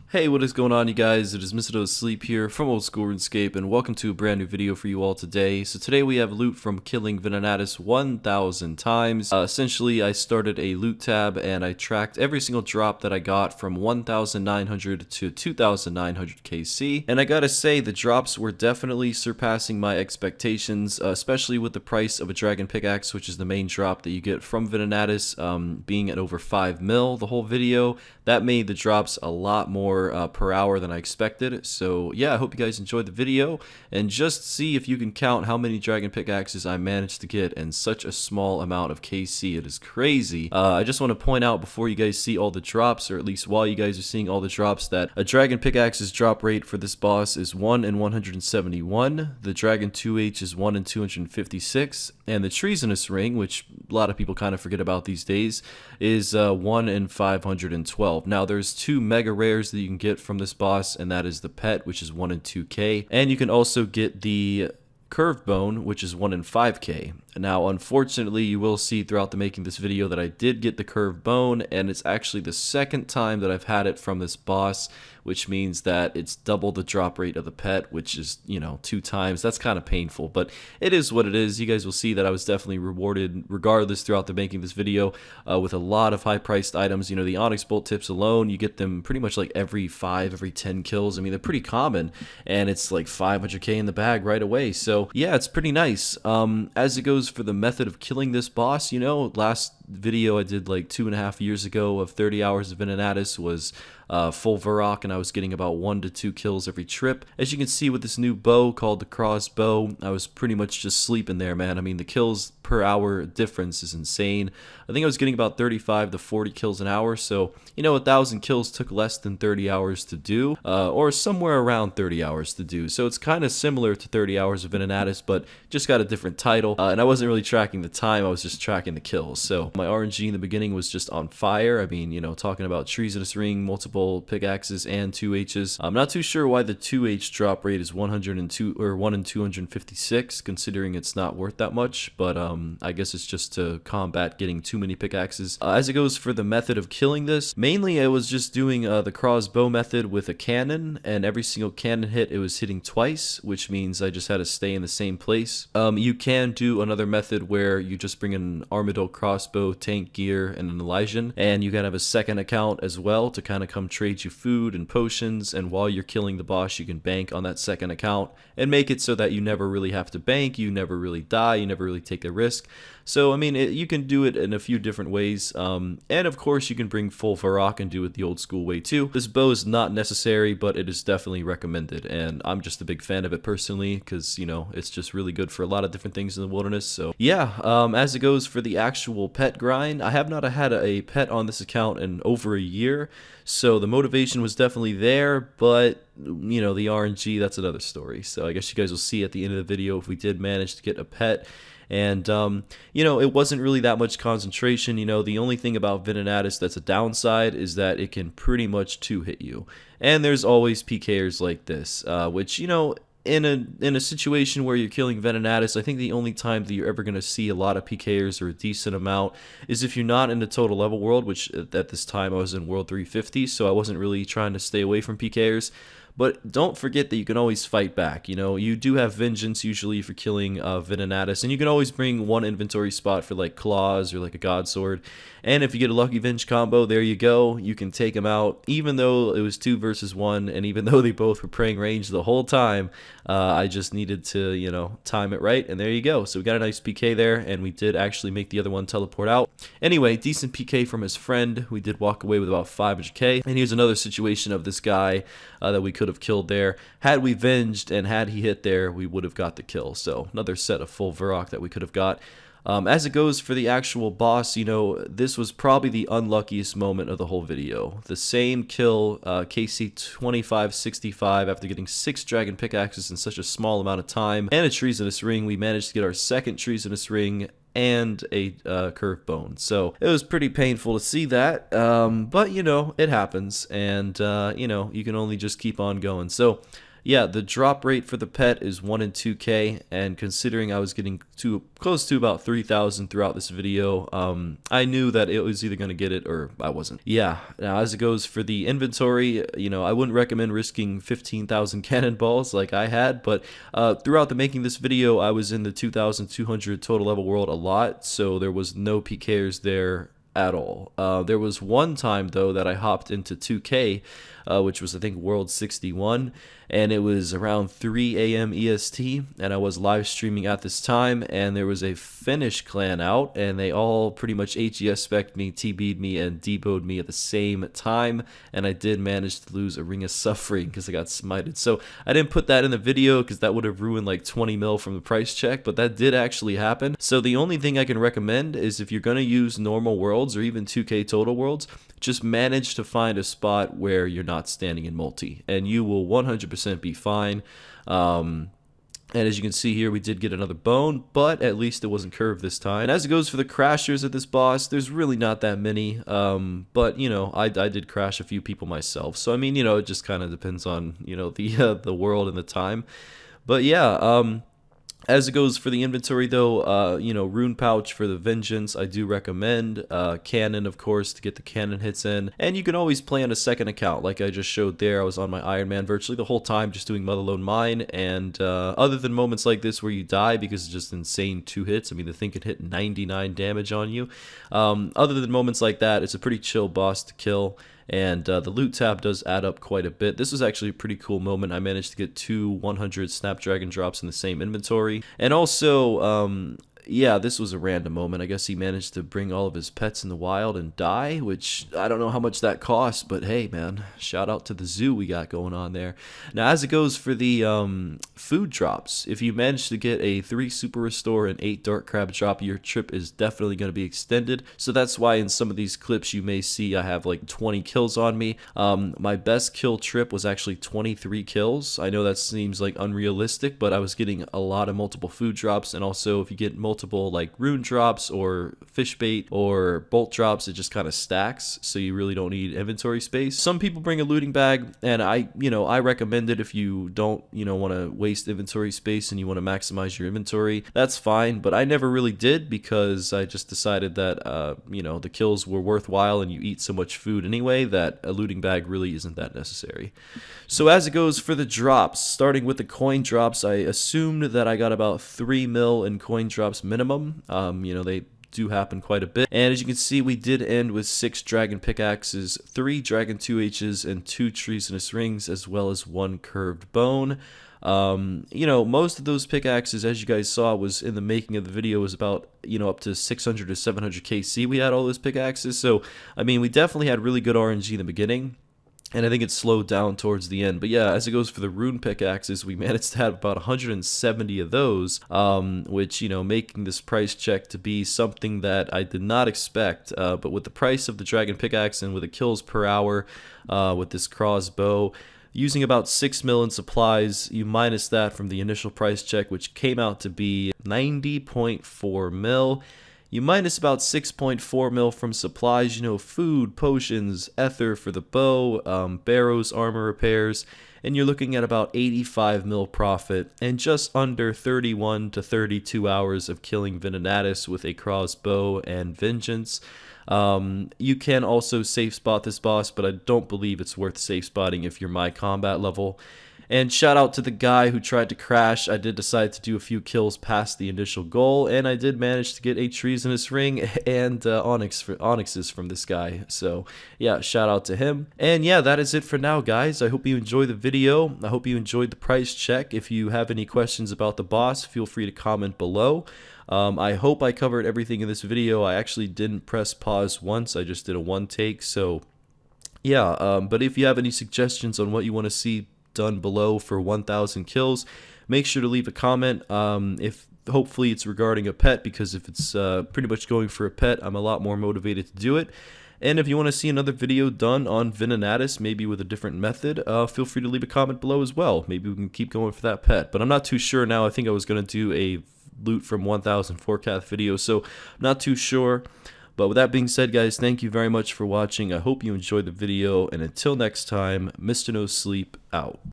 Hey, what is going on, you guys? It is Mr. Sleep here from Old School RuneScape, and welcome to a brand new video for you all today. So today we have loot from killing Venenatis 1,000 times. Essentially, I started a loot tab and I tracked every single drop that I got from 1,900 to 2,900 KC. And I gotta say, the drops were definitely surpassing my expectations, especially with the price of a Dragon Pickaxe, which is the main drop that you get from Venenatis, being at over 5 mil the whole video. That made the drops a lot more per hour than I expected. So yeah, I hope you guys enjoyed the video, and just see if you can count how many Dragon Pickaxes I managed to get in such a small amount of KC. It is crazy. I just want to point out before you guys see all the drops, or at least while you guys are seeing all the drops, that a Dragon Pickaxe's drop rate for this boss is 1 in 171, the Dragon 2H is 1 in 256, and the Treasonous Ring, which a lot of people kind of forget about these days, is 1 in 512. Now there's two mega rares that you can get from this boss, and that is the pet, which is 1 in 2k, and you can also get the curved bone, which is 1 in 5k. Now unfortunately, you will see throughout the making this video that I did get the curved bone, and it's actually the second time that I've had it from this boss, which means that it's double the drop rate of the pet, which is, you know, 2 times. That's kind of painful, but it is what it is. You guys will see that I was definitely rewarded regardless throughout the making this video with a lot of high priced items. You know, the Onyx Bolt tips alone, you get them pretty much like every 10 kills. I mean, they're pretty common, and it's like 500k in the bag right away. So yeah, it's pretty nice. As it goes for the method of killing this boss, you know, last video I did like 2.5 years ago of 30 hours of Venenatis was full Varrock, and I was getting about 1 to 2 kills every trip. As you can see with this new bow called the crossbow, I was pretty much just sleeping there, man. I mean, the kills per hour difference is insane. I think I was getting about 35 to 40 kills an hour, so you know, 1,000 kills took less than 30 hours to do, or somewhere around 30 hours to do. So it's kind of similar to 30 hours of Venenatis, but just got a different title. And I wasn't really tracking the time, I was just tracking the kills. So my RNG in the beginning was just on fire. I mean, you know, talking about Treasonous Ring, multiple pickaxes, and 2Hs. I'm not too sure why the 2H drop rate is 102 or 1 in 256, considering it's not worth that much, but I guess it's just to combat getting too many pickaxes. As it goes for the method of killing this, mainly I was just doing the crossbow method with a cannon, and every single cannon hit it was hitting twice, which means I just had to stay in the same place. You can do another method where you just bring an Armadillo crossbow, tank gear, and an Elysian, and you can have a second account as well to kind of come trade you food and potions, and while you're killing the boss you can bank on that second account and make it so that you never really have to bank, you never really die, you never really take a risk. So I mean, you can do it in a few different ways, and of course you can bring full Varrock and do it the old school way too. This bow is not necessary, but it is definitely recommended, and I'm just a big fan of it personally because, you know, it's just really good for a lot of different things in the wilderness. So yeah, as it goes for the actual pet grind, I have not had a pet on this account in over a year, so the motivation was definitely there, but you know, the RNG, that's another story. So I guess you guys will see at the end of the video if we did manage to get a pet. And you know, it wasn't really that much concentration. You know, the only thing about Venenatis that's a downside is that it can pretty much 2-hit you, and there's always PKers like this, which, you know, in a situation where you're killing Venenatis, I think the only time that you're ever going to see a lot of PKers, or a decent amount, is if you're not in the total level world, which at this time I was in world 350, so I wasn't really trying to stay away from PKers. But don't forget that you can always fight back. You know, you do have vengeance usually for killing Venenatis, and you can always bring one inventory spot for like claws or like a god sword. And if you get a lucky venge combo, there you go. You can take them out, even though it was 2 versus 1, and even though they both were praying range the whole time. I just needed to, you know, time it right, and there you go. So we got a nice PK there, and we did actually make the other one teleport out. Anyway, decent PK from his friend. We did walk away with about 500k. And here's another situation of this guy that we could have killed there. Had we venged and had he hit there, we would have got the kill. So another set of full Varrock that we could have got. As it goes for the actual boss, you know, this was probably the unluckiest moment of the whole video. The same kill, KC 2565, after getting 6 Dragon Pickaxes in such a small amount of time, and a Treasonous Ring. We managed to get our second Treasonous Ring and a curved bone. So it was pretty painful to see that, but you know, it happens, and you know, you can only just keep on going. So yeah, the drop rate for the pet is 1 in 2k, and considering I was getting close to about 3,000 throughout this video, I knew that it was either going to get it or I wasn't. Yeah, now as it goes for the inventory, you know, I wouldn't recommend risking 15,000 cannonballs like I had, but throughout the making this video, I was in the 2,200 total level world a lot, so there was no PKers there at all. There was one time though that I hopped into 2K, which was I think World 61, and it was around 3 a.m. EST, and I was live streaming at this time, and there was a Finnish clan out, and they all pretty much HES spec'd me, TB'd me, and deboed me at the same time, and I did manage to lose a Ring of Suffering because I got smited. So I didn't put that in the video because that would have ruined like 20 mil from the price check, but that did actually happen. So the only thing I can recommend is if you're going to use normal worlds or even 2K total worlds, just manage to find a spot where you're not standing in multi, and you will 100% be fine. And as you can see here, we did get another bone, but at least it wasn't curved this time. And as it goes for the crashers at this boss, there's really not that many, but you know, I did crash a few people myself, so I mean, you know, it just kind of depends on, you know, the world and the time. But yeah, as it goes for the inventory though, you know, rune pouch for the vengeance I do recommend, cannon of course to get the cannon hits in, and you can always play on a second account like I just showed there. I was on my Iron Man virtually the whole time just doing Motherlode Mine, and other than moments like this where you die because it's just insane 2 hits, I mean the thing can hit 99 damage on you, other than moments like that, it's a pretty chill boss to kill. And the loot tab does add up quite a bit. This was actually a pretty cool moment. I managed to get 2 100 Snapdragon drops in the same inventory. And also, yeah, this was a random moment. I guess he managed to bring all of his pets in the wild and die, which I don't know how much that costs, but hey, man, shout out to the zoo we got going on there. Now, as it goes for the food drops, if you manage to get a 3 Super Restore and 8 Dark Crab drop, your trip is definitely going to be extended. So that's why in some of these clips you may see I have like 20 kills on me. My best kill trip was actually 23 kills. I know that seems like unrealistic, but I was getting a lot of multiple food drops, and also if you get multiple like rune drops or fish bait or bolt drops, it just kind of stacks, so you really don't need inventory space. Some people bring a looting bag, and I recommend it if you don't, you know, want to waste inventory space and you want to maximize your inventory. That's fine, but I never really did because I just decided that you know, the kills were worthwhile and you eat so much food anyway that a looting bag really isn't that necessary. So as it goes for the drops, starting with the coin drops, I assumed that I got about 3 mil in coin drops minimum. You know, they do happen quite a bit, and as you can see, we did end with 6 dragon pickaxes, 3 dragon 2Hs, and 2 treasonous rings, as well as 1 curved bone. You know, most of those pickaxes, as you guys saw, was in the making of the video, was about, you know, up to 600 to 700 KC. We had all those pickaxes, so I mean, we definitely had really good RNG in the beginning, and I think it slowed down towards the end. But yeah, as it goes for the rune pickaxes, we managed to have about 170 of those, which, you know, making this price check to be something that I did not expect. But with the price of the dragon pickaxe and with the kills per hour, with this crossbow, using about 6 mil in supplies, you minus that from the initial price check, which came out to be 90.4 mil. You minus about 6.4 mil from supplies, you know, food, potions, ether for the bow, barrows, armor repairs, and you're looking at about 85 mil profit and just under 31 to 32 hours of killing Venenatis with a crossbow and vengeance. You can also safe spot this boss, but I don't believe it's worth safe spotting if you're my combat level. And shout out to the guy who tried to crash. I did decide to do a few kills past the initial goal, and I did manage to get a treasonous ring and onyxes from this guy. So yeah, shout out to him. And yeah, that is it for now, guys. I hope you enjoyed the video. I hope you enjoyed the price check. If you have any questions about the boss, feel free to comment below. I hope I covered everything in this video. I actually didn't press pause once. I just did a one take. So yeah, but if you have any suggestions on what you want to see done below for 1,000 kills, make sure to leave a comment. If hopefully it's regarding a pet, because if it's pretty much going for a pet, I'm a lot more motivated to do it. And if you want to see another video done on Venenatis, maybe with a different method, feel free to leave a comment below as well. Maybe we can keep going for that pet, but I'm not too sure now. I think I was going to do a loot from 1,000 forecast video, so not too sure. But with that being said, guys, thank you very much for watching. I hope you enjoyed the video, and until next time, Mr. No Sleep out.